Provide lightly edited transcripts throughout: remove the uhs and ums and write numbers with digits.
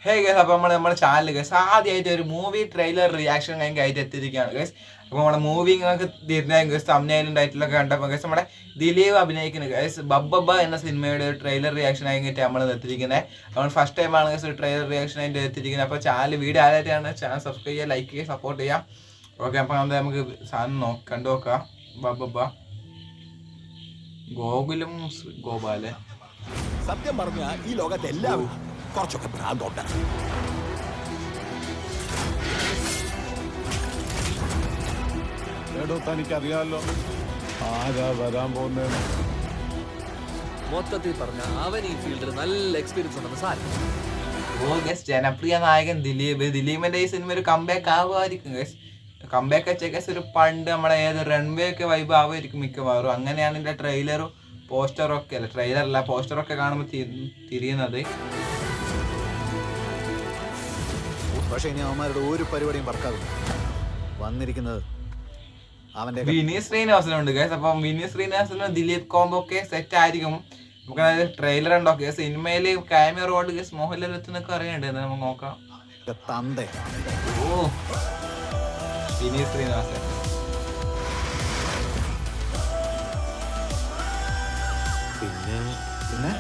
Hey guys, അപ്പോൾ നമ്മുടെ channel guys ആദ്യമായിട്ട് ഒരു മൂവി ട്രെയിലർ റിയാക്ഷൻ ആയിട്ട് എത്തിയിരിക്കുകയാണ് ഗൈസ്. അപ്പോൾ നമ്മുടെ മൂവി നിങ്ങൾക്ക് തിരിഞ്ഞാൽ ഗൈസ് തംബ്നെയിലും ടൈറ്റിലൊക്കെ കണ്ടപ്പോൾ ഗൈസ് നമ്മുടെ ദിലീപ് അഭിനയിക്കുന്ന ഗൈസ് ബബ്ബ എന്ന സിനിമയുടെ ഒരു ട്രെയിലർ റിയാക്ഷൻ ആയിട്ട് നമ്മൾ എത്തിയിരിക്കുന്നത്. നമ്മൾ ഫസ്റ്റ് ടൈമാണ് ഗൈസ് ഒരു ട്രെയിലർ റിയാക്ഷൻ ആയിട്ട് എത്തിയിരിക്കുന്നത്. അപ്പോൾ ചാനൽ വീഡിയോ ആദ്യമായിട്ടാണ് ചാനൽ സബ്സ്ക്രൈബ് ചെയ്യുക, ലൈക്ക് ചെയ്യുക, സപ്പോർട്ട് ചെയ്യാം. ഓക്കെ, അപ്പോൾ നമുക്ക് സാധനം കണ്ടു നോക്കാം. ബബ്ബ ഗോകുലം ഗോപാലൻ. സത്യം പറഞ്ഞ ഈ ലോകത്ത് എല്ലാവരും കുറച്ചൊക്കെ ഭ്രാന്തുണ്ട്. തനിക്കറിയാലോ ആരാ വരാൻ പോകുന്നത്. മൊത്തത്തിൽ പറഞ്ഞ അവൻ ഈ ഫീൽഡിൽ നല്ല എക്സ്പീരിയൻസ് ഉണ്ടെന്ന് സാരം. ജനപ്രിയ നായകൻ ദിലീപിന്റെ ഈ സിനിമ ഒരു കംബാക്ക് ആവുമായിരിക്കും ഗൈസ്. കംബാക്ക് വെച്ച ഗൈസ് ഒരു പണ്ട് നമ്മുടെ ഏത് റൺവേ ഒക്കെ വൈബ് ആവുമായിരിക്കും മിക്കവാറും. അങ്ങനെയാണ് ഇതിന്റെ ട്രെയിലറും പോസ്റ്ററും ഒക്കെ അല്ല, ട്രെയിലറല്ല പോസ്റ്ററൊക്കെ കാണുമ്പോൾ തിരിയുന്നത്. പക്ഷെ ഇനി അവന്മാരുടെ ഒരു പരിപാടിയും പറക്കാതെ വന്നിരിക്കുന്നത് അവന്റെ വിനീത് ശ്രീനിവാസനുണ്ട് ഗൈസ്. അപ്പം വിനീത് ശ്രീനിവാസനും ദിലീപ് കോംബോ ഒക്കെ സെറ്റ് ആയിരിക്കും. നമുക്ക് ട്രെയിലർ ഉണ്ടോ ഗൈസ്. സിനിമയിൽ ക്യാമിയോ റോഡ് ഗൈസ് മോഹൻലാൽ എത്തുന്നൊക്കെ അറിയണ്ടേ, നമുക്ക് നോക്കാം. തന്തേ ഓ വിനീത് ശ്രീനിവാസൻ. പിന്നെ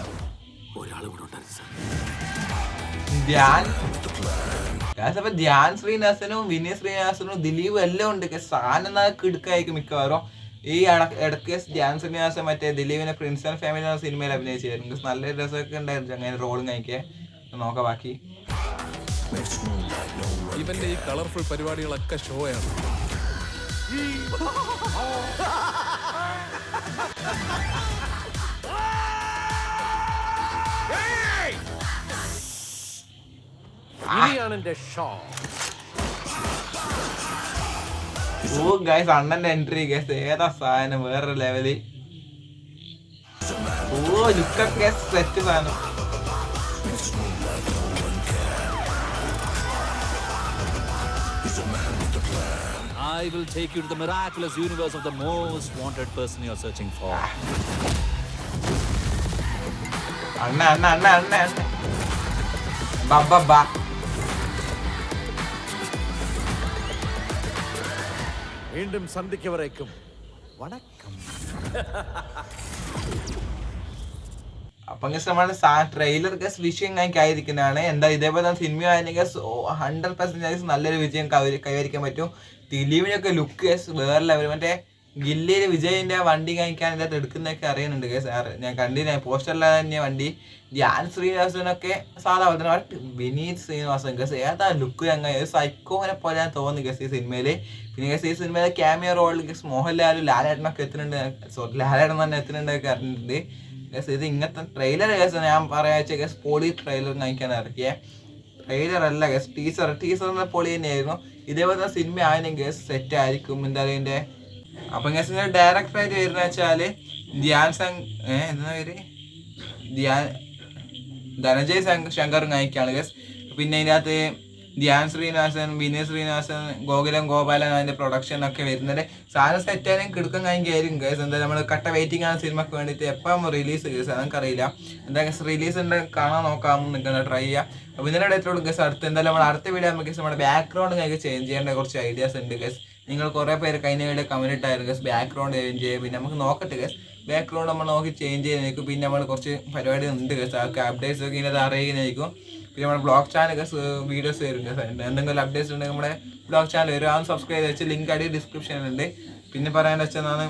ഒരാൾ കൂടെ ഉണ്ടായിരുന്നു ധ്യാൻ ശ്രീനിവാസനും വിനീത് ശ്രീനിവാസനും ദിലീപും എല്ലാം ഉണ്ട്. സാധനം കിടുക്കായിരിക്കും മിക്കവാറും. ഈ ഇടയ്ക്ക് ധ്യാൻ ശ്രീനിവാസൻ മറ്റേ ദിലീപിനെ പ്രിൻസ് ആൻഡ് ഫാമിലി എന്ന സിനിമയിൽ അഭിനയിച്ചായിരുന്നു. നല്ല രസമൊക്കെ ഉണ്ടായിരുന്നു അങ്ങനെ റോളും കഴിക്കാൻ. നോക്കാം ബാക്കി. ഇവന്റെ ഈ കളർഫുൾ പരിപാടികളൊക്കെ ഷോയാണ്. ഓ ഗൈസ്, അണ്ണന്റെ എൻട്രി ഗൈസ് ഏതാ സാധനം, വേറൊരു ലെവല്. ഓ ലുക്കൊക്കെ സെറ്റ് സാധനം. I will take you to the miraculous universe of the most wanted person you are searching for. അണ്ണ ബബ്ബ. വീണ്ടും സന്ധിക്കവരേക്കും വണക്കം. അപ്പൊ നമ്മുടെ ട്രെയിലർ ഗസ് വിഷയം ആയിരിക്കുന്നതാണ്. എന്താ ഇതേപോലെ സിനിമ ആയിരുന്നെങ്കിൽ 100% നല്ലൊരു വിജയം കൈവരിക്കാൻ പറ്റും. ദിലീപിനൊക്കെ ലുക്ക് ഗസ് വേറെ ലെവൽ. മറ്റേ ഗില്ലിയിൽ വിജയിന്റെ വണ്ടി കഴിക്കാൻ ഇതിനകത്ത് എടുക്കുന്നതൊക്കെ അറിയുന്നുണ്ട് ഗസ്. ഞാൻ കണ്ടില്ല പോസ്റ്ററില്ലാതെ തന്നെ വണ്ടി. ധ്യാൻ ശ്രീനിവാസനൊക്കെ സാധാ വിനീത് ശ്രീനിവാസൻ ഗസ് ഏതാ ലുക്ക് ചങ്ങായി, സൈക്കോനെ പോലെ തോന്നുന്നു ഗസ് ഈ സിനിമയില്. പിന്നെ ഗസ് ഈ സിനിമയിലെ ക്യാമിയോ റോളിൽ ഗസ് മോഹൻലാലും ലാലേട്ടനൊക്കെ എത്തുന്നുണ്ട്. സോറി ലാലേട്ടൻ തന്നെ എത്തുന്നുണ്ടൊക്കെ അറിഞ്ഞിട്ടുണ്ട് ഗസ്. ഇത് ഇങ്ങനത്തെ ട്രെയിലർ ഗസ് ഞാൻ പറയാച്ച ഗസ് പൊളി ട്രെയിലർ കഴിക്കാൻ ഇറക്കിയ ട്രെയിലർ അല്ല ഗസ്, ടീസറിന്റെ പൊളി തന്നെയായിരുന്നു. ഇതേപോലത്തെ സിനിമ ആയിരുന്നെങ്കിൽ ഗസ് സെറ്റ് ആയിരിക്കും എന്തായാലും ഇതിന്റെ. അപ്പൊ ഗസ് ഡയറക്ടറായിട്ട് വരുന്ന വെച്ചാല് എന്താ പേര് ധനഞ്ജയ് ശങ്കർ നായിക്കാണ് ഗസ്. പിന്നെ ഇതിനകത്ത് ധ്യാൻ ശ്രീനിവാസൻ, വിനീത് ശ്രീനിവാസൻ, ഗോകുലം ഗോപാലൻ അതിന്റെ പ്രൊഡക്ഷൻ ഒക്കെ വരുന്നത്. സാധനം സെറ്റായാലും കിടക്കാൻ കഴിക്കായിരിക്കും ഗസ്. എന്താ നമ്മൾ കട്ട വെയിറ്റിംഗ് ആണ് സിനിമക്ക് വേണ്ടിയിട്ട്. എപ്പം റിലീസ് ഗസ് നമുക്കറിയില്ല. എന്താ ഗസ് റിലീസ് ഉണ്ട് കാണാൻ നോക്കാം, നിൽക്കുന്ന ട്രൈ ചെയ്യാം. അപ്പോൾ ഇതിൻ്റെ ഇടയിലോട് ഗസ് എന്തായാലും നമ്മൾ അടുത്ത വീഡിയോ നമുക്ക് ഗസ് നമ്മുടെ ബാക്ക്ഗ്രൗണ്ട് നിങ്ങൾക്ക് ചേഞ്ച് ചെയ്യേണ്ട കുറച്ച് ഐഡിയാസ് ഉണ്ട് ഗസ്. നിങ്ങൾ കുറേ പേര് കഴിഞ്ഞ വീഡിയോ കമന്റ് ഇട്ടായിരുന്നു ഗസ് ബാക്ക്ഗ്രൗണ്ട് ചേഞ്ച് ചെയ്യും. പിന്നെ നമുക്ക് നോക്കട്ടെ ഗസ് ബാക്ക്ഗ്രൗണ്ട് നമ്മൾ നോക്കി ചേഞ്ച് ചെയ്യുന്നതായിരിക്കും. പിന്നെ നമ്മൾ കുറച്ച് പരിപാടി ഉണ്ട് ഗസ്, അതൊക്കെ അപ്ഡേറ്റ്സ് ഒക്കെ ഇതിനകത്ത് അറിയിക്കുന്നതായിരിക്കും. പിന്നെ നമ്മുടെ ബ്ലോഗ് ചാനൽ ഗസ് വീഡിയോസ് വരും ഗസ്. എന്തെങ്കിലും അപ്ഡേറ്റ്സ് ഉണ്ടെങ്കിൽ നമ്മുടെ ബ്ലോഗ് ചാനൽ വരും. ആ സബ്സ്ക്രൈബ് വെച്ച് ലിങ്ക് അടി ഡിസ്ക്രിപ്ഷനിലുണ്ട്. പിന്നെ പറയാൻ വെച്ചതാണ്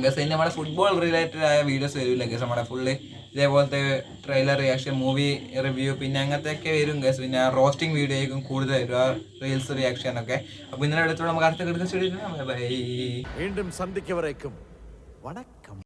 ഗസ് ഇനി നമ്മുടെ ഫുട്ബോൾ റിലേറ്റഡ് ആയ വീഡിയോസ് വരില്ല ഗസ്. നമ്മുടെ ഫുള്ള് ഇതേപോലത്തെ ട്രെയിലർ റിയാക്ഷൻ, മൂവി റിവ്യൂ, പിന്നെ അങ്ങനത്തെയൊക്കെ വരും ഗസ്. പിന്നെ റോസ്റ്റിംഗ് വീഡിയോ ആയിരിക്കും കൂടുതൽ വരും, ആ റീൽസ് റിയാക്ഷൻ ഒക്കെ. അപ്പോൾ ഇന്നലെ അടുത്തോടെ നമുക്ക് അടുത്ത കിടക്കുന്ന വീണ്ടും സന്ധിക്കവരേക്കും വണക്കം.